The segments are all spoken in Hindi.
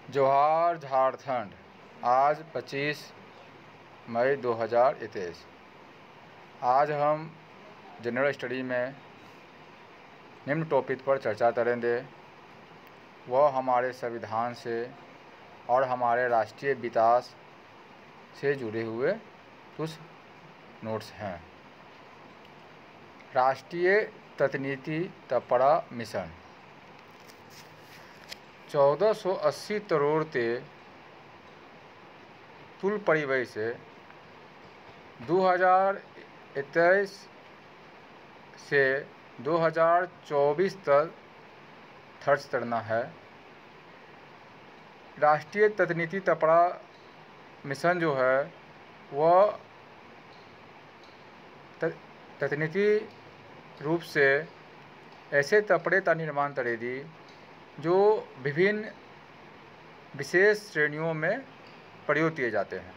जोहार झारखंड। आज 25 मई 2023। आज हम जनरल स्टडी में निम्न टॉपिक पर चर्चा करेंगे। वह हमारे संविधान से और हमारे राष्ट्रीय विकास से जुड़े हुए कुछ नोट्स हैं। राष्ट्रीय तकनीकी तपड़ा मिशन 1480 करोड़ के कुल परिव्यय से 2023 से 2024 तक खर्च करना है। राष्ट्रीय तकनीकी तपड़ा मिशन जो है वह तकनीकी रूप से ऐसे कपड़े का निर्माण करेगी जो विभिन्न विशेष श्रेणियों में प्रयोग किए जाते हैं।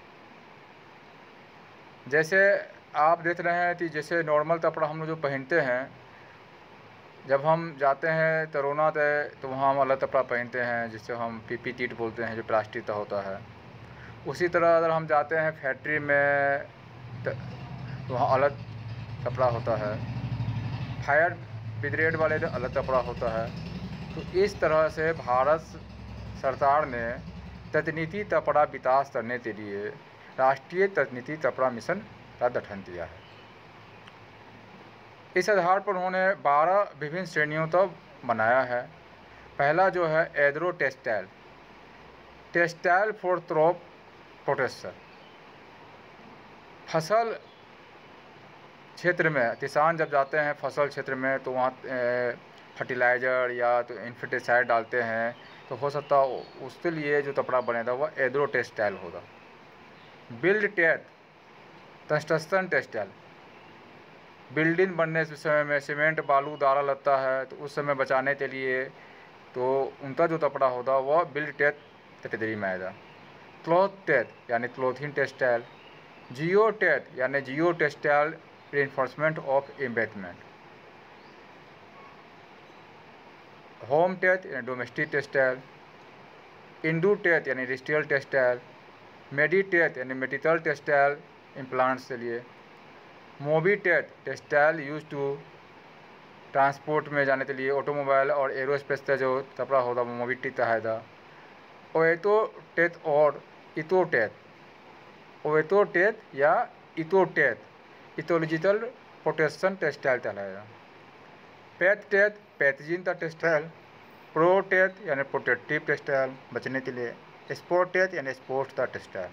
जैसे आप देख रहे हैं कि जैसे नॉर्मल कपड़ा हम लोग जो पहनते हैं, जब हम जाते हैं कोरोना पे तो वहाँ हम अलग कपड़ा पहनते हैं जिससे हम पीपी किट बोलते हैं, जो प्लास्टिक का होता है। उसी तरह अगर हम जाते हैं फैक्ट्री में तो वहाँ अलग कपड़ा होता है, फायर ब्रिगेड वाले का अलग कपड़ा होता है। तो इस तरह से भारत सरकार ने तकनीकी कपड़ा विकास करने के लिए राष्ट्रीय तकनीकी कपड़ा मिशन का गठन किया है। इस आधार पर उन्होंने 12 विभिन्न श्रेणियों तक बनाया है। पहला जो है agro textile, textile for crop protection. फसल क्षेत्र में किसान जब जाते हैं फसल क्षेत्र में तो वहाँ फर्टिलाइज़र या तो इन्फेक्टिसाइड डालते हैं, तो हो सकता है उसके लिए जो कपड़ा बनेगा वह एग्रो टेक्सटाइल होगा। Build tech construction textile, building बनने के समय में सीमेंट बालू डाला लगता है तो उस समय बचाने के लिए तो उनका जो कपड़ा होगा वह बिल्ड टेक कैटेगरी में आएगा। क्लॉथ टेक यानी क्लोथिंग टेक्सटाइल, जियो टेक यानी geotextile reinforcement of embedment, hometech यानी डोमेस्टिक टेक्सटाइल, इंडू टेक यानी इंडस्ट्रियल टेक्सटाइल, मेडी टेक यानी मेडिकल टेक्सटाइल इम्प्लांट्स के लिए, mobitech textile use to transport में जाने के लिए ऑटोमोबाइल और एरोस्पेस का जो कपड़ा होगा वो मोबी टेक कहा। ओएतो टेक और इतो टेक, ओएतो टेक या इतो टेक इकोलॉजिकल प्रोटेक्शन टेक्सटाइल कहलाएगा। पैथ टेक पैथोजन का टेक्सटाइल, प्रो टेक यानी प्रोटेक्टिव टेक्सटाइल बचने के लिए, स्पोर्ट टेक यानी स्पोर्ट्स का टेक्सटाइल।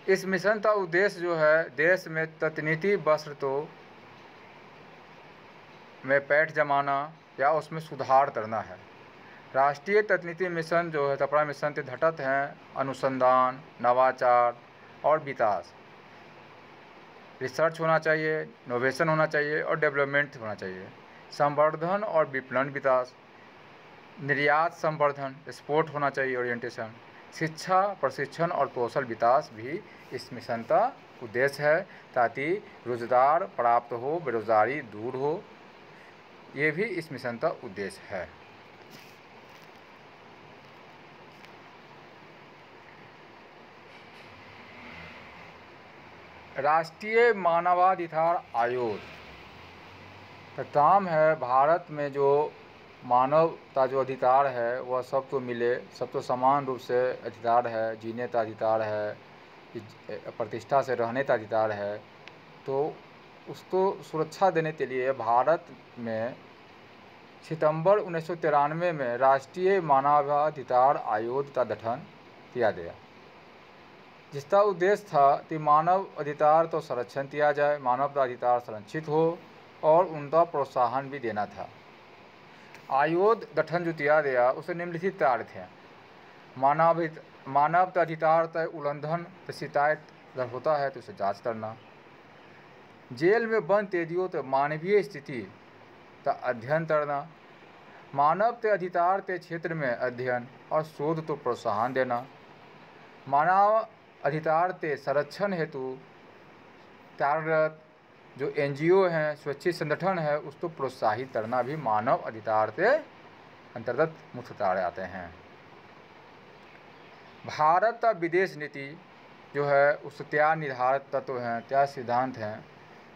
इस मिशन का उद्देश्य जो है देश में तकनीकी वस्त्र तो में पैठ जमाना या उसमें सुधार करना है। राष्ट्रीय तकनीकी मिशन जो है कपड़ा मिशन के घटक हैं अनुसंधान, नवाचार और विकास। रिसर्च होना चाहिए, इनोवेशन होना चाहिए और डेवलपमेंट होना चाहिए। संवर्धन और विपणन विकास, निर्यात संवर्धन, एक्सपोर्ट होना चाहिए, ओरिएंटेशन, शिक्षा प्रशिक्षण और कौशल विकास भी इस मिशन का उद्देश्य है ताकि रोजगार प्राप्त हो, बेरोजगारी दूर हो। ये भी इस मिशन का उद्देश्य है। राष्ट्रीय मानवाधिकार आयोग का काम है भारत में जो मानव का जो अधिकार है वह सबको मिले, सबको समान रूप से अधिकार है, जीने का अधिकार है, प्रतिष्ठा से रहने का अधिकार है। तो उसको सुरक्षा देने के लिए भारत में सितंबर 1993 में राष्ट्रीय मानवाधिकार आयोग का गठन किया गया, जिसका उद्देश्य था कि मानव अधिकार तो संरक्षण किया जाए, मानव का अधिकार संरक्षित हो और उनका प्रोत्साहन भी देना था। आयोग गठन जो किया गया उसे निम्नलिखित कार्य थे। मानव का अधिकार का उल्लंघन की शिकायत अगर होता है तो उसे जांच करना, जेल में बंद कैदियों तो मानवीय स्थिति का अध्ययन करना, मानव के अधिकार के क्षेत्र में अध्ययन और शोध को प्रोत्साहन देना, मानव अधिकार के संरक्षण हेतु कार्यरत जो एनजीओ हैं, स्वैच्छिक संगठन है, उसको प्रोत्साहित करना भी मानव अधिकार के अंतर्गत मुख्य कार्य आते हैं। भारत का विदेश नीति जो है उसके क्या निर्धारक तत्व हैं, क्या सिद्धांत हैं।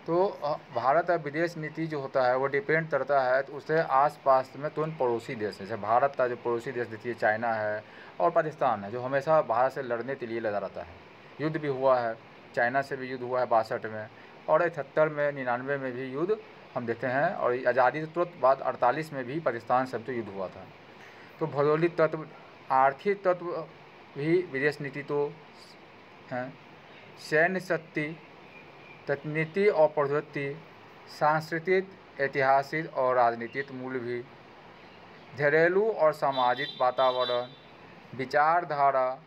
तो भारत का विदेश नीति जो होता है वो डिपेंड करता है तो उससे आसपास में तुरंत पड़ोसी देश हैं। जैसे भारत का जो पड़ोसी देश देखिए चाइना है और पाकिस्तान है, जो हमेशा भारत से लड़ने के लिए लगा रहता है। युद्ध भी हुआ है, चाइना से भी युद्ध हुआ है 62 में, और 78 में 99 में भी युद्ध हम देखते हैं, और आज़ादी के तुरंत बाद 48 में भी पाकिस्तान से तो युद्ध हुआ था। तो भौगोलिक तत्व, आर्थिक तत्व भी विदेश नीति तो हैं। सैन्य शक्ति, तकनीकी और प्रौद्योगिकी, सांस्कृतिक, ऐतिहासिक और राजनीतिक मूल्य भी, घरेलू और सामाजिक वातावरण, विचारधारा,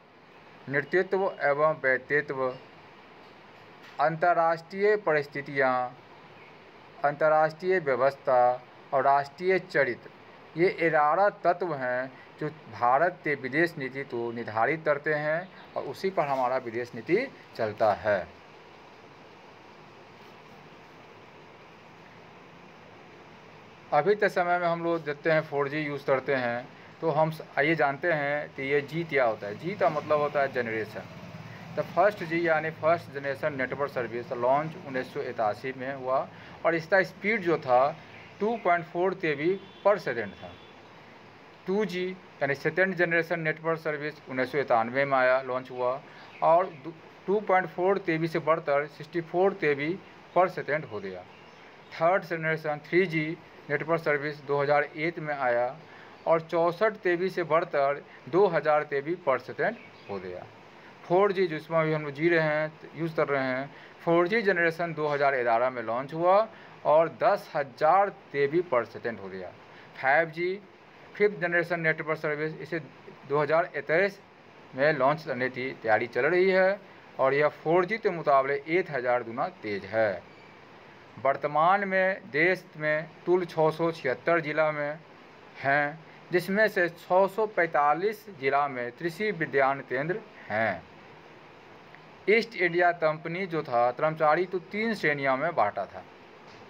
नेतृत्व एवं व्यक्तित्व, अंतर्राष्ट्रीय परिस्थितियाँ, अंतर्राष्ट्रीय व्यवस्था और राष्ट्रीय चरित्र, ये 11 तत्व हैं जो भारत के विदेश नीति को निर्धारित करते हैं और उसी पर हमारा विदेश नीति चलता है। अभी के समय में हम लोग देखते हैं 4G यूज़ करते हैं, तो हम आइए जानते हैं कि ये जी क्या होता है। जी का मतलब होता है जनरेशन। द फर्स्ट जी यानी first generation network service launch 1981 में हुआ और इसका स्पीड जो था 2.4 KB पर सेकेंड था। 2G यानी सेकेंड जनरेशन नेटवर्क सर्विस 1991 में आया, लॉन्च हुआ और 2.4 KB से बढ़कर 64 KB पर सेकेंड हो गया। Third generation 3G network service 2001 में आया और 64 KB से बढ़कर 2000 KB पर सेकेंड हो गया। 4G जिसमें अभी हम लोग जी रहे हैं, यूज़ कर रहे हैं, 4G जनरेशन 2011 में लॉन्च हुआ और 10,000 KB पर सेकेंड हो गया। 5G fifth generation network service, इसे 2021 में लॉन्च करने की तैयारी चल रही है और यह 4G के मुकाबले 1000 गुना तेज़ है। वर्तमान में देश में कुल 676 जिला में हैं, जिसमें से 645 जिला में कृषि विज्ञान केंद्र हैं। ईस्ट इंडिया कंपनी जो था कर्मचारी तो 3 श्रेणियों में बांटा था।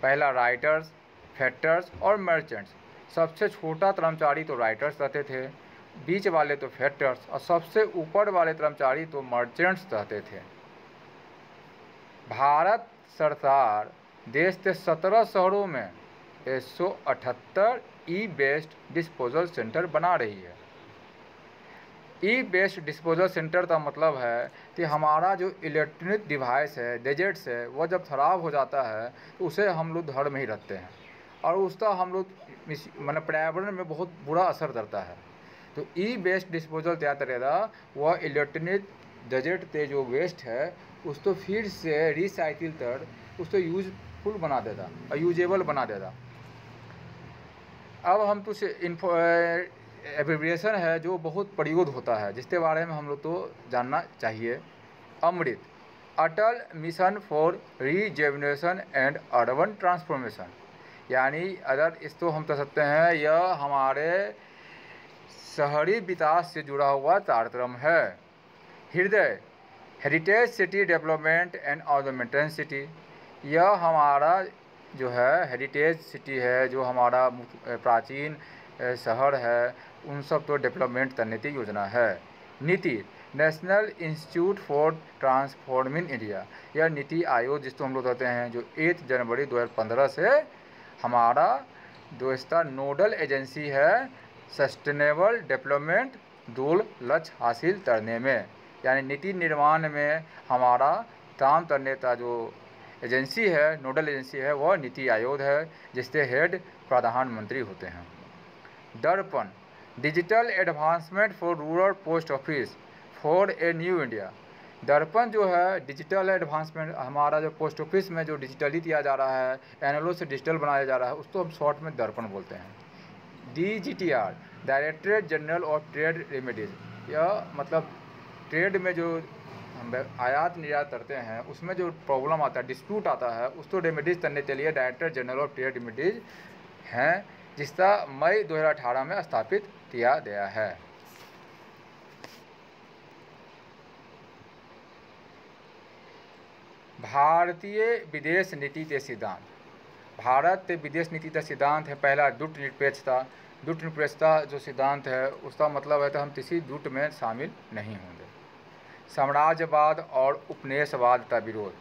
पहला राइटर्स, फैक्टर्स और मर्चेंट्स। सबसे छोटा कर्मचारी तो राइटर्स रहते थे, बीच वाले तो फैक्टर्स और सबसे ऊपर वाले कर्मचारी तो मर्चेंट्स रहते थे। भारत सरकार देश के 17 शहरों में 178 ई वेस्ट डिस्पोजल सेंटर बना रही है। ई वेस्ट डिस्पोजल सेंटर का मतलब है कि हमारा जो इलेक्ट्रॉनिक डिवाइस है, गैजेट्स है, वह जब ख़राब हो जाता है तो उसे हम लोग घर में ही रखते हैं और उसका हम लोग मतलब पर्यावरण में बहुत बुरा असर करता है। तो ई वेस्ट डिस्पोजल क्या करेगा, वह इलेक्ट्रॉनिक गैजेट के जो वेस्ट है उसको फिर से रिसाइकिल कर उसको यूजफुल बना देगा और यूजेबल बना देगा। अब हम कुछ एब्रिविएशन है जो बहुत प्रयोग होता है जिसके बारे में हम लोग तो जानना चाहिए। Amrut, Atal mission for rejuvenation and urban transformation, यानी अगर इसको हम कह सकते हैं यह हमारे शहरी विकास से जुड़ा हुआ कार्यक्रम है। हृदय, heritage city development and ornamental city, यह हमारा जो है हेरिटेज सिटी है, जो हमारा प्राचीन शहर है, उन सब तो डेवलपमेंट करने की योजना है। नीति, national institute for transforming India, यह नीति आयोग जिसको हम लोग कहते हैं, जो 1 जनवरी 2015 से हमारा जो इसका नोडल एजेंसी है सस्टेनेबल डेवलपमेंट गोल लक्ष्य हासिल करने में, यानी नीति निर्माण में हमारा काम करने का जो एजेंसी है, नोडल एजेंसी है, वह नीति आयोग है जिसके हेड प्रधानमंत्री होते हैं। दर्पण, digital advancement for rural post office for a new India, दर्पण जो है डिजिटल एडवांसमेंट, हमारा जो पोस्ट ऑफिस में जो डिजिटली किया जा रहा है, एनालॉग से डिजिटल बनाया जा रहा है, उसको हम शॉर्ट में दर्पण बोलते हैं। DGTR, directorate general of trade remedies, यह मतलब ट्रेड में जो हम आयात निर्यात करते हैं उसमें जो प्रॉब्लम आता है, डिस्प्यूट आता है, उसको रेमेडीज करने के लिए director general of trade remedies हैं, जिसका मई 2018 में स्थापित किया गया है। भारतीय विदेश नीति के सिद्धांत, भारत के विदेश नीति का सिद्धांत है पहला गुट निरपेक्षता, दुष्ट निरपेक्षता जो सिद्धांत है उसका मतलब है तो हम किसी दुष्ट में शामिल नहीं होंगे। साम्राज्यवाद और उपनिवेशवाद का विरोध।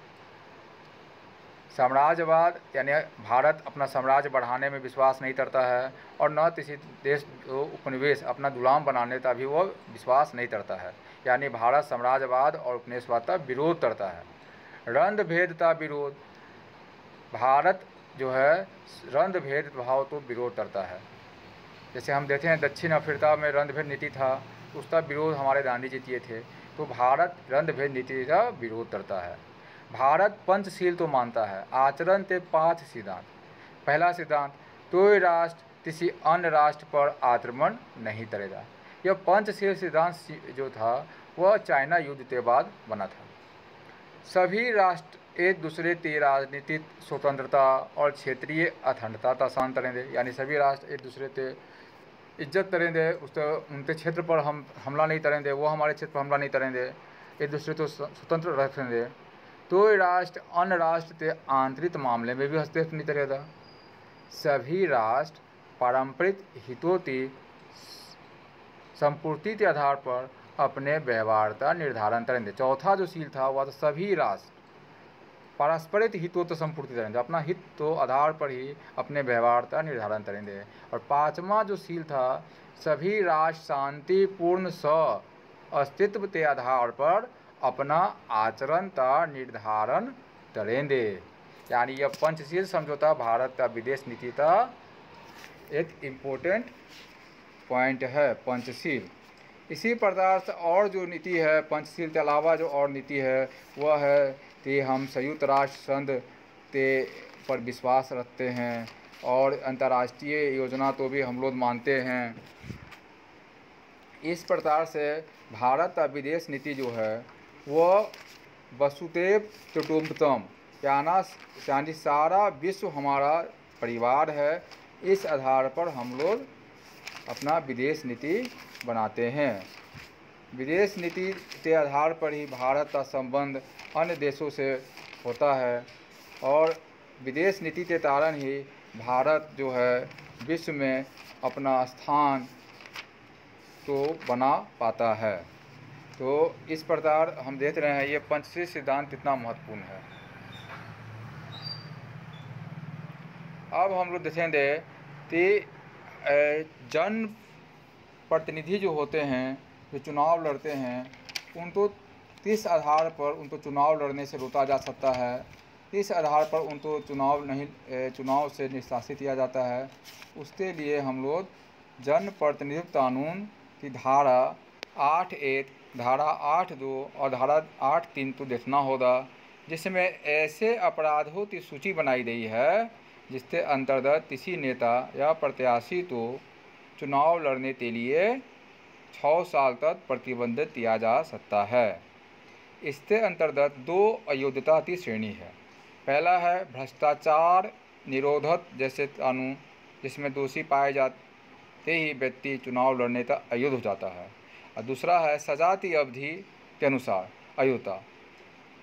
साम्राज्यवाद यानी भारत अपना साम्राज्य बढ़ाने में विश्वास नहीं करता है और न किसी देश को उपनिवेश अपना गुलाम बनाने का भी वो विश्वास नहीं करता है, यानी भारत साम्राज्यवाद और उपनिवेशवाद का विरोध करता है। रंग भेद का विरोध। भारत जो है रंग भेद भाव तो विरोध करता है। जैसे हम देखते हैं दक्षिण अफ्रीका में रंग भेद नीति था, उसका विरोध हमारे गांधी जी किए थे। तो भारत रंग भेद नीति का विरोध करता है। भारत पंचशील तो मानता है, आचरण के 5 सिद्धांत। पहला सिद्धांत, कोई राष्ट्र किसी अन्य राष्ट्र पर आक्रमण नहीं करेगा। यह पंचशील सिद्धांत जो था वह चाइना युद्ध के बाद बना था। सभी राष्ट्र एक दूसरे की राजनीतिक स्वतंत्रता और क्षेत्रीय अखंडता का सम्मान करेंगे, यानी सभी राष्ट्र एक दूसरे के इज्जत करेंगे, उस उनके क्षेत्र पर हम हमला नहीं करेंगे, वो हमारे क्षेत्र पर हमला नहीं करेंगे, एक दूसरे को स्वतंत्र रखेंगे। तो राष्ट्र अन्य राष्ट्र के आंतरिक मामले में भी हस्तक्षेप नहीं करेगा। सभी राष्ट्र पारंपरिक हितों की संपूर्ति के आधार पर अपने व्यवहार का निर्धारण करेंगे। चौथा जो सील था वह तो सभी राष्ट्र पारस्परिक हितों तो संपूर्ति करेंगे, अपना हित तो आधार पर ही अपने व्यवहार का निर्धारण करेंगे। और 5वां जो सील था, सभी राष्ट्र शांतिपूर्ण अस्तित्व के आधार पर अपना आचरण का निर्धारण करेंगे। यानी यह पंचशील समझौता भारत का विदेश नीति का एक इम्पोर्टेंट पॉइंट है, पंचशील। इसी प्रकार से और जो नीति है पंचशील के अलावा जो और नीति है वह है कि हम संयुक्त राष्ट्र संघ के पर विश्वास रखते हैं और अंतर्राष्ट्रीय योजना तो भी हम लोग मानते हैं। इस प्रकार से भारत का विदेश नीति जो है वह वसुधैव कुटुम्बकम यानी सारा विश्व हमारा परिवार है, इस आधार पर हम लोग अपना विदेश नीति बनाते हैं। विदेश नीति के आधार पर ही भारत का संबंध अन्य देशों से होता है और विदेश नीति के कारण ही भारत जो है विश्व में अपना स्थान तो बना पाता है। तो इस प्रकार हम देख रहे हैं ये पंचशील सिद्धांत कितना महत्वपूर्ण है। अब हम लोग देखेंगे कि जन प्रतिनिधि जो होते हैं जो चुनाव लड़ते हैं उनको किस आधार पर उनको चुनाव लड़ने से रोका जा सकता है, किस आधार पर उनको चुनाव से निष्कासित किया जाता है, उसके लिए हम लोग जन प्रतिनिधित्व कानून की धारा 8(1), धारा 8(2) और धारा 8(3) को देखना होगा, जिसमें ऐसे अपराधों की सूची बनाई गई है जिसके अंतर्गत किसी नेता या प्रत्याशी को चुनाव लड़ने के लिए 6 साल तक प्रतिबंधित किया जा सकता है। इसके अंतर्गत 2 अयोग्यता की श्रेणी है। पहला है भ्रष्टाचार निरोधक जैसे कानून, जिसमें दोषी पाए जाते ही व्यक्ति चुनाव लड़ने का अयोग्य हो जाता है। और दूसरा है सजा की अवधि के अनुसार अयोग्यता,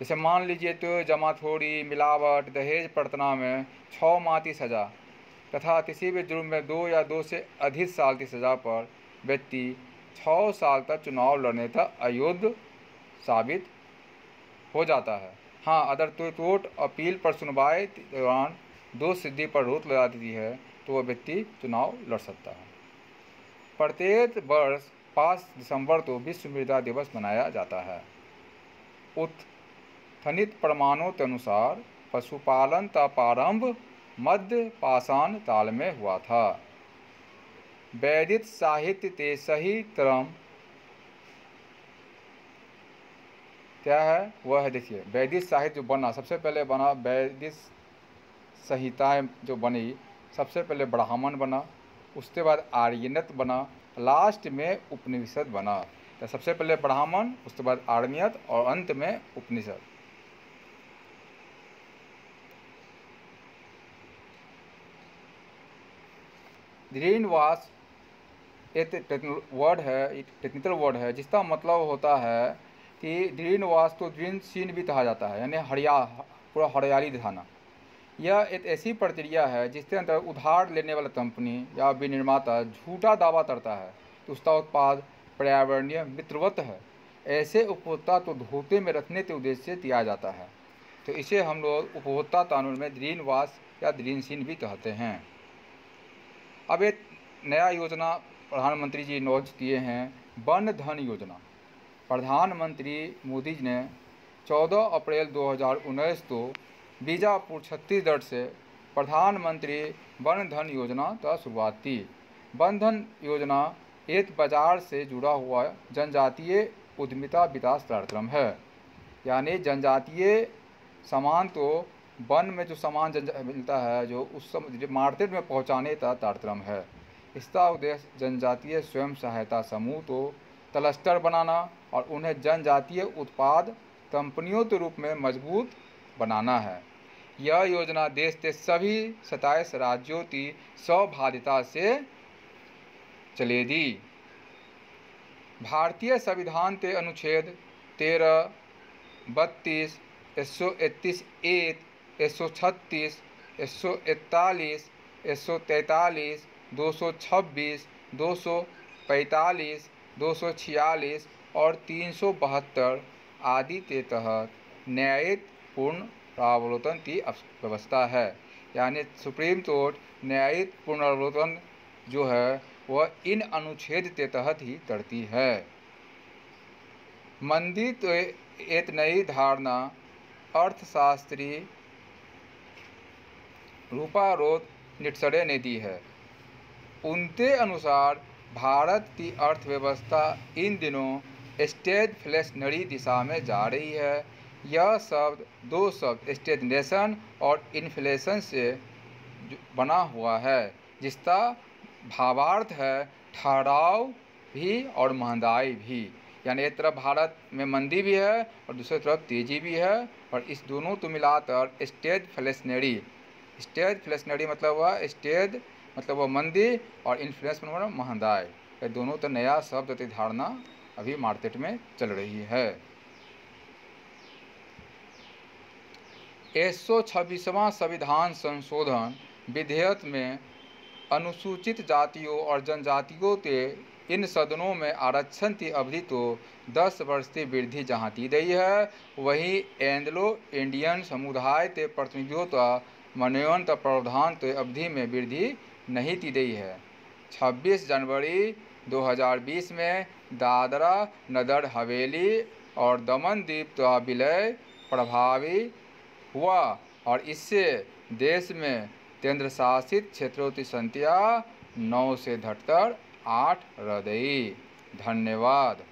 जैसे मान लीजिए तो जमाखोरी, मिलावट, दहेज प्रताड़ना में 6 माह की सज़ा तथा किसी भी जुर्म में 2 या 2 से अधिक साल की सज़ा पर व्यक्ति 6 साल तक चुनाव लड़ने का अयोग्य साबित हो जाता है। हाँ, अगर तो कोर्ट अपील पर सुनवाई के दौरान दोष सिद्धि पर रोक लगा देती है तो वह व्यक्ति चुनाव लड़ सकता है। प्रत्येक वर्ष 5 दिसंबर को विश्व मृदा दिवस मनाया जाता है। उत्खनित प्रमाणों के अनुसार पशुपालन का प्रारंभ मध्य पाषाण काल में हुआ था। वैदिक साहित्य के सही क्रम क्या है वह है, देखिए वैदिक साहित्य जो बना सबसे पहले बना, वैदिक संहिताएं जो बनी सबसे पहले ब्राह्मण बना, उसके बाद आर्यनत बना, लास्ट में उपनिषद बना। तो सबसे पहले ब्राह्मण, उसके बाद आर्यनत और अंत में उपनिषद। ग्रीनवाश एक टेक्निकल वर्ड है जिसका मतलब होता है कि ग्रीन वाश तो ग्रीन सीन भी कहा जाता है, यानी पूरा हरियाली दिखाना। यह एक ऐसी प्रक्रिया है जिसके अंदर उधार लेने वाला कंपनी या विनिर्माता झूठा दावा करता है कि उसका उत्पाद पर्यावरणीय मित्रवत है। ऐसे उपभोक्ता को धोखे में रखने के उद्देश्य से दिया जाता है। तो इसे हम लोग उपभोक्ता कानून में ग्रीन वॉश या ग्रीन सीन भी कहते हैं। अब एक नया योजना प्रधानमंत्री जी लॉन्च किए हैं, वन धन योजना। प्रधानमंत्री मोदी जी ने 14 अप्रैल 2019 को बीजापुर छत्तीसगढ़ से प्रधानमंत्री वन धन योजना का शुरुआत की। वन धन योजना एक बाजार से जुड़ा हुआ जनजातीय उद्यमिता विकास कार्यक्रम है। यानी जनजातीय सामान तो वन में जो सामान मिलता है, जो उस मार्केट में पहुंचाने का कार्यक्रम है। इसका उद्देश्य जनजातीय स्वयं सहायता समूह को क्लस्टर बनाना और उन्हें जनजातीय उत्पाद कंपनियों के रूप में मजबूत बनाना है। यह योजना देश के सभी 27 राज्यों की सहभागिता से चलेगी। भारतीय संविधान के अनुच्छेद 13, 32, 131(1), 136, 141, 143, 226, 245, 246 और 372 आदि के तहत न्यायिक पुनरावलोकन की व्यवस्था है। यानी सुप्रीम कोर्ट न्यायिक पुनरावलोकन जो है वह इन अनुच्छेद के तहत ही करती है। मंदी तो एक नई धारणा अर्थशास्त्री रूपा रोथ-निटसरे ने दी है। उनके अनुसार भारत की अर्थव्यवस्था इन दिनों स्टैगफ्लेशनरी दिशा में जा रही है। यह शब्द दो शब्द स्टैग्नेशन और इन्फ्लेशन से बना हुआ है, जिसका भावार्थ है ठहराव भी और महंगाई भी। यानी एक तरफ भारत में मंदी भी है और दूसरी तरफ तेज़ी भी है, और इस दोनों को मिलाकर स्टैगफ्लेशनरी मतलब हुआ स्टेज मतलब वह मंदी और इन्फ्लेशन मतलब महंगाई। ये दोनों तो नया शब्द की धारणा अभी मार्केट में चल रही है। 126वां संविधान संशोधन विधेयक में अनुसूचित जातियों और जनजातियों के इन सदनों में आरक्षण की अवधि को 10 वर्ष की वृद्धि जहाँ की गई है, वहीं एंग्लो इंडियन समुदाय के प्रतिनिधियों का मनोनयन का प्रावधान की अवधि में वृद्धि नहीं की गई है। 26 जनवरी 2020 में दादरा नगर हवेली और दमन द्वीप का विलय प्रभावी हुआ और इससे देश में केंद्र शासित क्षेत्रों की संख्या 9 से घटकर 8 रह गई। धन्यवाद।